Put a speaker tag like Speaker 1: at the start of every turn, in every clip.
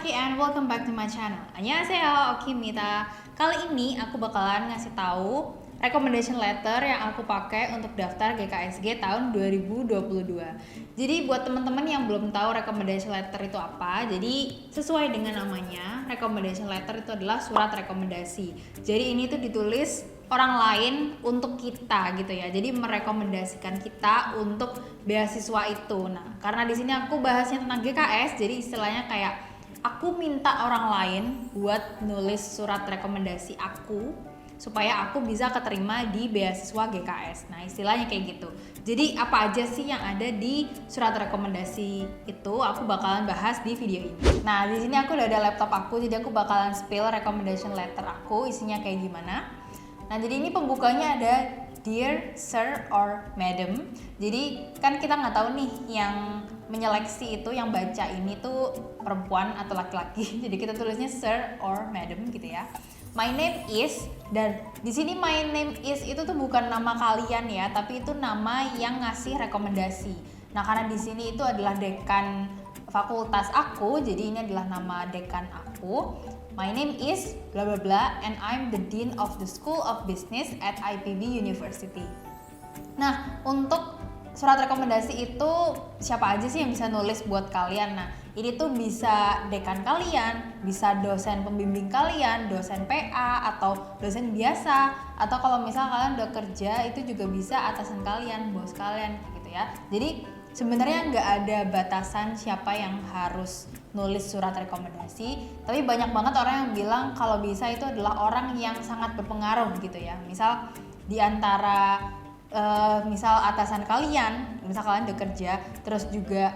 Speaker 1: Oki and welcome back to my channel. Annyeonghaseyo, Oki Mita. Kali ini aku bakalan ngasih tahu recommendation letter yang aku pakai untuk daftar GKSG tahun 2022. Jadi buat teman-teman yang belum tahu recommendation letter itu apa, jadi sesuai dengan namanya, recommendation letter itu adalah surat rekomendasi. Jadi ini tuh ditulis orang lain untuk kita gitu ya. Jadi merekomendasikan kita untuk beasiswa itu. Nah, karena di sini aku bahasnya tentang GKS, jadi istilahnya kayak aku minta orang lain buat nulis surat rekomendasi aku supaya aku bisa keterima di beasiswa GKS. Nah, istilahnya kayak gitu. Jadi apa aja sih yang ada di surat rekomendasi itu aku bakalan bahas di video ini. Nah, di sini aku udah ada laptop aku, jadi aku bakalan spill recommendation letter aku isinya kayak gimana. Nah, jadi ini pembukanya ada Dear Sir or Madam. Jadi kan kita nggak tahu nih yang menyeleksi itu, yang baca ini tuh perempuan atau laki-laki. Jadi kita tulisnya Sir or Madam gitu ya. My name is, dan di sini my name is itu tuh bukan nama kalian ya, tapi itu nama yang ngasih rekomendasi. Nah, karena di sini itu adalah dekan fakultas aku, jadi ini adalah nama dekan aku. My name is bla bla bla and I'm the Dean of the School of Business at IPB University. Nah, untuk surat rekomendasi itu siapa aja sih yang bisa nulis buat kalian? Nah, ini tuh bisa dekan kalian, bisa dosen pembimbing kalian, dosen PA atau dosen biasa, atau kalau misal kalian udah kerja itu juga bisa atasan kalian, bos kalian gitu ya. Jadi sebenarnya nggak ada batasan siapa yang harus nulis surat rekomendasi, tapi banyak banget orang yang bilang kalau bisa itu adalah orang yang sangat berpengaruh gitu ya. Misal di antara misal atasan kalian, misal kalian udah kerja, terus juga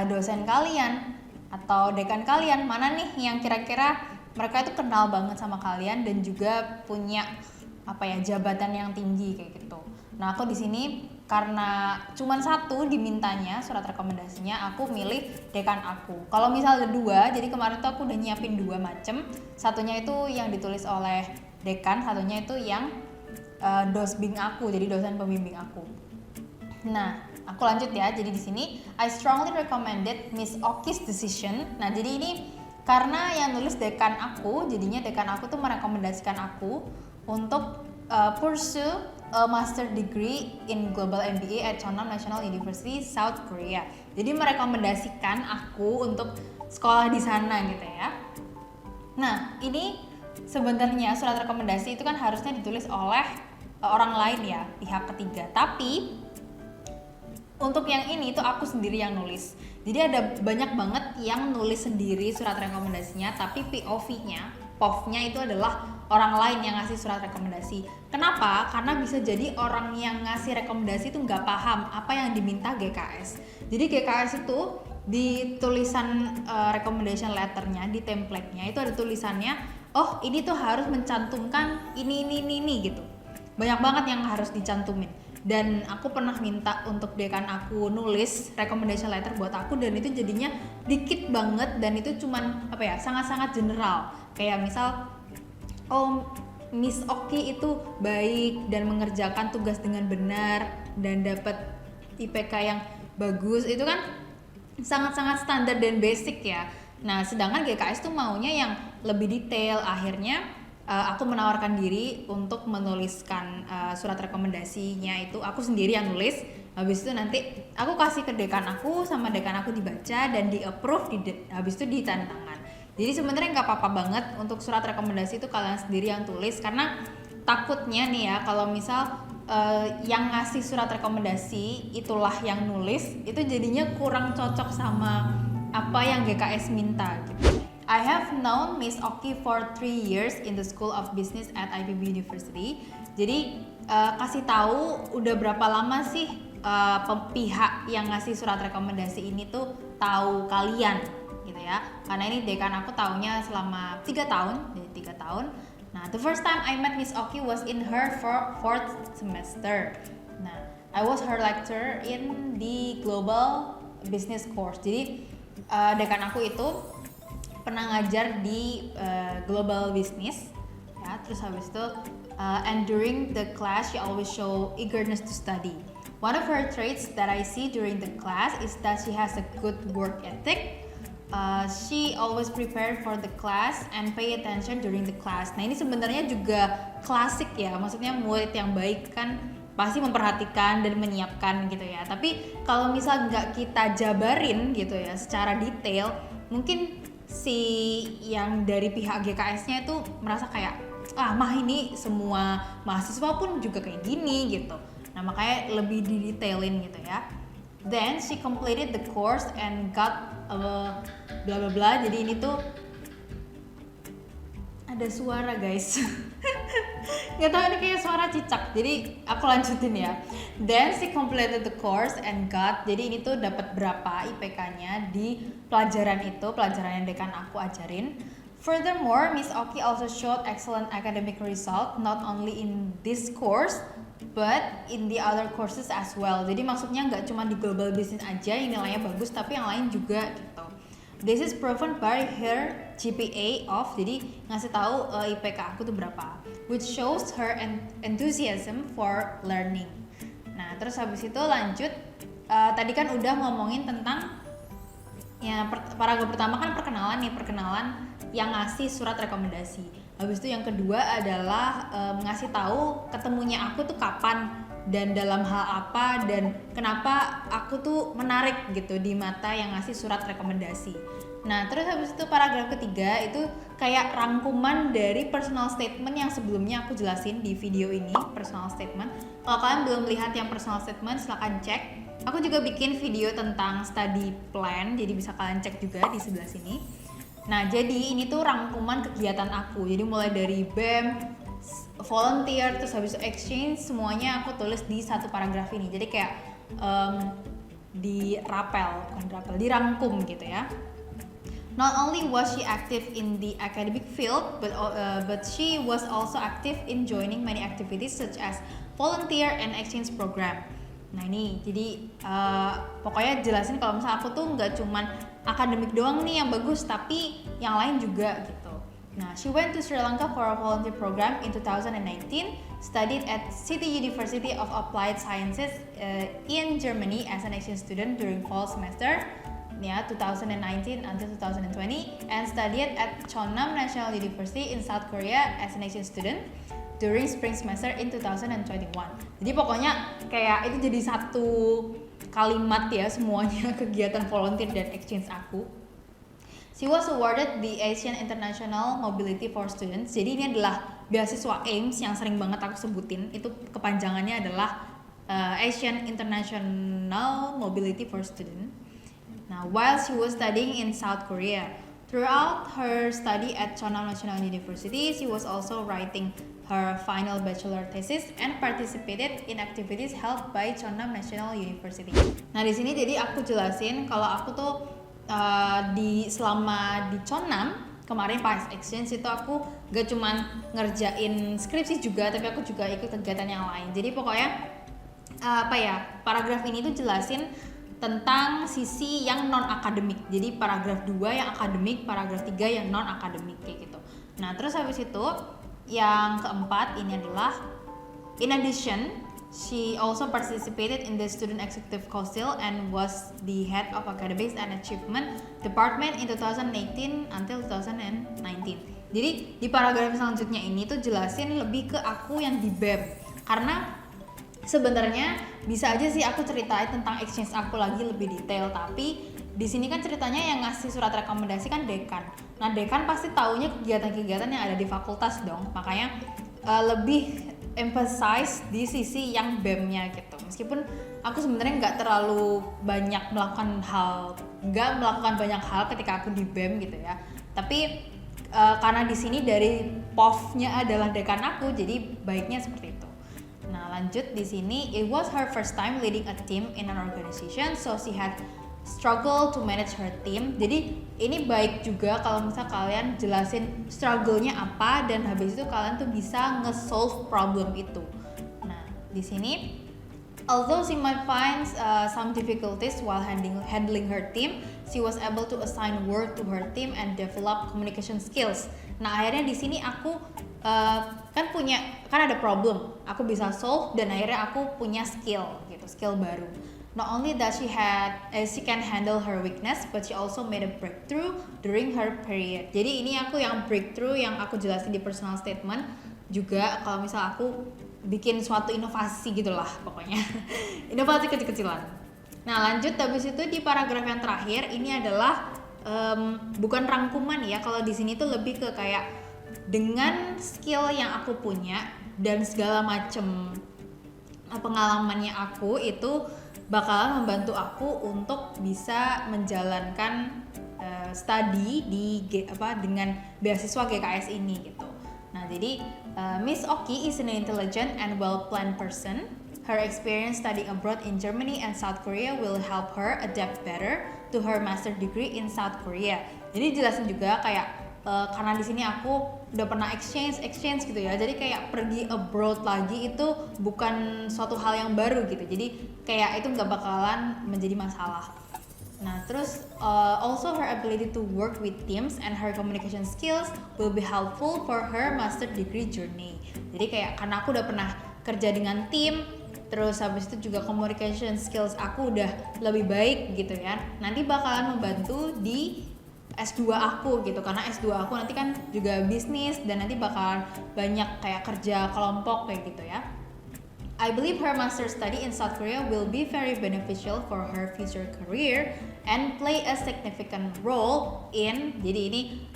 Speaker 1: dosen kalian atau dekan kalian, mana nih yang kira-kira mereka itu kenal banget sama kalian dan juga punya jabatan yang tinggi kayak gitu. Nah, aku di sini karena cuma satu dimintanya surat rekomendasinya, aku milih dekan aku. Kalau misal ada dua, jadi kemarin tuh aku udah nyiapin dua macem. Satunya itu yang ditulis oleh dekan, satunya itu yang dosbing aku, jadi dosen pembimbing aku. Nah, aku lanjut ya. Jadi di sini I strongly recommended Miss Oki's decision. Nah, jadi ini karena yang nulis dekan aku, jadinya dekan aku tuh merekomendasikan aku untuk pursue a master degree in global MBA at Cheonnam National University, South Korea. Jadi merekomendasikan aku untuk sekolah di sana gitu ya. Nah, ini sebenarnya surat rekomendasi itu kan harusnya ditulis oleh orang lain ya, pihak ketiga. Tapi untuk yang ini itu aku sendiri yang nulis. Jadi ada banyak banget yang nulis sendiri surat rekomendasinya, tapi POV-nya itu adalah orang lain yang ngasih surat rekomendasi. Kenapa? Karena bisa jadi orang yang ngasih rekomendasi itu nggak paham apa yang diminta GKS. Jadi GKS itu di tulisan recommendation letternya, di template-nya itu ada tulisannya, oh ini tuh harus mencantumkan ini gitu. Banyak banget yang harus dicantumin. Dan aku pernah minta untuk dekan aku nulis recommendation letter buat aku, dan itu jadinya dikit banget, dan itu cuman sangat-sangat general. Kayak misal, oh Miss Oki itu baik dan mengerjakan tugas dengan benar dan dapat IPK yang bagus, itu kan sangat-sangat standar dan basic ya. Nah, sedangkan GKS tuh maunya yang lebih detail. Akhirnya aku menawarkan diri untuk menuliskan surat rekomendasinya itu aku sendiri yang nulis. Habis itu nanti aku kasih ke dekan aku, sama dekan aku dibaca dan di approve, habis itu ditandatangan. Jadi sebenarnya nggak apa-apa banget untuk surat rekomendasi itu kalian sendiri yang tulis, karena takutnya nih ya kalau misal yang ngasih surat rekomendasi itulah yang nulis, itu jadinya kurang cocok sama apa yang GKS minta gitu. I have known Miss Oki for 3 years in the School of Business at IPB University. Jadi kasih tahu udah berapa lama sih pihak yang ngasih surat rekomendasi ini tuh tahu kalian gitu ya. Karena ini dekan aku taunya selama 3 tahun, jadi 3 tahun. Nah, the first time I met Miss Oki was in her 4th semester. Nah, I was her lecturer in the Global Business course. Jadi dekan aku itu pernah ngajar di Global Business ya. Terus habis itu and during the class she always show eagerness to study. One of her traits that I see during the class is that she has a good work ethic, She always prepare for the class and pay attention during the class. Nah ini sebenarnya juga klasik ya, maksudnya murid yang baik kan pasti memperhatikan dan menyiapkan gitu ya. Tapi kalau misal nggak kita jabarin gitu ya secara detail, mungkin si yang dari pihak GKS-nya itu merasa kayak mah ini semua mahasiswa pun juga kayak gini gitu. Nah makanya lebih didetailin gitu ya. Then she completed the course and got bla bla bla. Jadi ini tuh ada suara guys. Nggak tahu ini kayak suara cicak. Jadi aku lanjutin ya. Then she completed the course and got. Jadi ini tuh dapat berapa IPK-nya di pelajaran itu, pelajaran yang dekan aku ajarin. Furthermore, Miss Oki also showed excellent academic result not only in this course but in the other courses as well. Jadi maksudnya nggak cuma di global business aja yang nilainya bagus, tapi yang lain juga gitu. This is proven by her GPA of, jadi ngasih tahu IPK aku tuh berapa, which shows her enthusiasm for learning. Nah terus habis itu lanjut, tadi kan udah ngomongin tentang ya paragraf pertama kan perkenalan yang ngasih surat rekomendasi. Habis itu yang kedua adalah ngasih tahu ketemunya aku tuh kapan dan dalam hal apa dan kenapa aku tuh menarik gitu di mata yang ngasih surat rekomendasi. Nah terus habis itu paragraf ketiga itu kayak rangkuman dari personal statement yang sebelumnya aku jelasin di video ini, personal statement. Kalau kalian belum lihat yang personal statement silahkan cek. Aku juga bikin video tentang study plan, jadi bisa kalian cek juga di sebelah sini. Nah jadi ini tuh rangkuman kegiatan aku, jadi mulai dari BEM, volunteer, terus habis itu exchange, semuanya aku tulis di satu paragraf ini. Jadi kayak dirangkum gitu ya. Not only was she active in the academic field, but she was also active in joining many activities such as volunteer and exchange program. Nah ini jadi pokoknya jelasin kalau misalnya aku tuh nggak cuman akademik doang nih yang bagus, tapi yang lain juga gitu. Nah, she went to Sri Lanka for a volunteer program in 2019, studied at City University of Applied Sciences in Germany as an exchange student during fall semester, 2019 until 2020, and studied at Chonnam National University in South Korea as an exchange student during spring semester in 2021. Jadi pokoknya kayak itu jadi satu kalimat ya semuanya kegiatan volunteer dan exchange aku. She was awarded the Asian International Mobility for Students. Jadi ini adalah beasiswa AIMS yang sering banget aku sebutin. Itu kepanjangannya adalah Asian International Mobility for Students. Now, while she was studying in South Korea, throughout her study at Chonnam National University, she was also writing her final bachelor thesis and participated in activities held by Chonnam National University. Nah di sini jadi aku jelasin kalau aku tuh selama di Chonnam kemarin pas exchange itu aku gak cuman ngerjain skripsi juga, tapi aku juga ikut kegiatan yang lain. Jadi pokoknya paragraf ini tuh jelasin tentang sisi yang non akademik. Jadi paragraf 2 yang akademik, paragraf 3 yang non akademik kayak gitu. Nah terus habis itu yang keempat ini adalah, in addition, she also participated in the Student Executive Council and was the head of Academics and Achievement Department in 2018 until 2019. Jadi di paragraf selanjutnya ini tuh jelasin lebih ke aku yang di BEM. Karena sebenarnya bisa aja sih aku ceritain tentang exchange aku lagi lebih detail, tapi di sini kan ceritanya yang ngasih surat rekomendasi kan dekan. Nah dekan pasti taunya kegiatan-kegiatan yang ada di fakultas dong, makanya lebih emphasize di sisi yang BEM-nya gitu. Meskipun aku sebenarnya nggak terlalu banyak melakukan banyak hal ketika aku di BEM gitu ya. Tapi karena di sini dari POV-nya adalah dekan aku, jadi baiknya seperti itu. Nah lanjut di sini, it was her first time leading a team in an organization, so she had struggle to manage her team. Jadi ini baik juga kalau misal kalian jelasin struggle-nya apa dan habis itu kalian tuh bisa nge-solve problem itu. Nah, di sini although she might find some difficulties while handling her team, she was able to assign work to her team and develop communication skills. Nah, akhirnya di sini aku kan ada problem, aku bisa solve dan akhirnya aku punya skill baru. not only that she can handle her weakness, but she also made a breakthrough during her period. Jadi ini aku yang breakthrough yang aku jelasin di personal statement juga, kalau misal aku bikin suatu inovasi gitulah pokoknya. Inovasi kecil-kecilan. Nah lanjut, habis itu di paragraf yang terakhir ini adalah bukan rangkuman ya, kalau di sini tuh lebih ke kayak dengan skill yang aku punya dan segala macem pengalamannya aku itu bakalan membantu aku untuk bisa menjalankan studi dengan beasiswa GKS ini gitu. Nah jadi Miss Oki is an intelligent and well-planned person. Her experience studying abroad in Germany and South Korea will help her adapt better to her master degree in South Korea. Jadi jelasin juga kayak karena di sini aku udah pernah exchange gitu ya. Jadi kayak pergi abroad lagi itu bukan suatu hal yang baru gitu. Jadi kayak itu nggak bakalan menjadi masalah. Nah terus also her ability to work with teams and her communication skills will be helpful for her master degree journey. Jadi kayak karena aku udah pernah kerja dengan tim, terus habis itu juga communication skills aku udah lebih baik gitu ya. Nanti bakalan membantu di S2 aku gitu, karena S2 aku nanti kan juga bisnis dan nanti bakalan banyak kayak kerja kelompok kayak gitu ya. I believe her master study in South Korea will be very beneficial for her future career and play a significant role in, jadi ini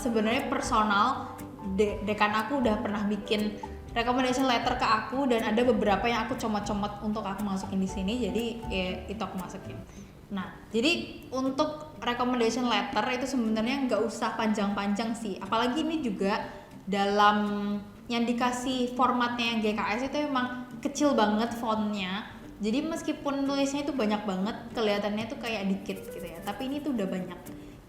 Speaker 1: sebenarnya personal, dekan aku udah pernah bikin recommendation letter ke aku dan ada beberapa yang aku comot-comot untuk aku masukin di sini, jadi ya, itu aku masukin. Nah, jadi untuk recommendation letter itu sebenarnya nggak usah panjang-panjang sih, apalagi ini juga dalam yang dikasih formatnya yang GKS itu emang kecil banget fontnya. Jadi meskipun tulisnya itu banyak banget, kelihatannya tuh kayak dikit gitu ya, tapi ini tuh udah banyak.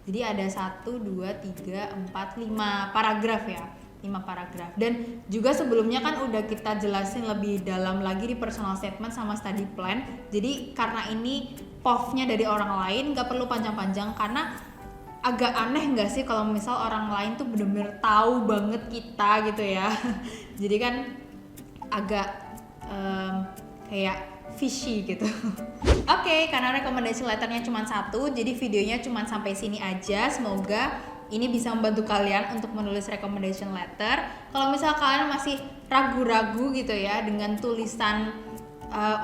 Speaker 1: Jadi ada 1, 2, 3, 4, 5 paragraf ya. 5 paragraf, dan juga sebelumnya kan udah kita jelasin lebih dalam lagi di personal statement sama study plan. Jadi karena ini POV-nya dari orang lain gak perlu panjang-panjang, karena agak aneh gak sih kalau misal orang lain tuh bener-bener tahu banget kita gitu ya. Jadi kan agak kayak fishy gitu. Oke, karena recommendation letternya cuma 1, jadi videonya cuma sampai sini aja. Semoga ini bisa membantu kalian untuk menulis recommendation letter. Kalau misal kalian masih ragu-ragu gitu ya dengan tulisan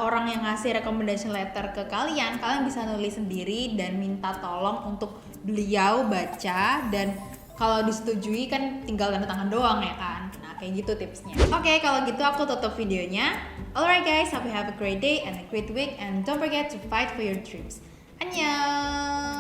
Speaker 1: orang yang ngasih recommendation letter ke kalian bisa nulis sendiri dan minta tolong untuk beliau baca, dan kalau disetujui kan tinggal tanda tangan doang ya kan. Nah kayak gitu tipsnya. Oke, kalau gitu aku tutup videonya. Alright guys, hope you have a great day and a great week, and don't forget to fight for your dreams. Annyeong!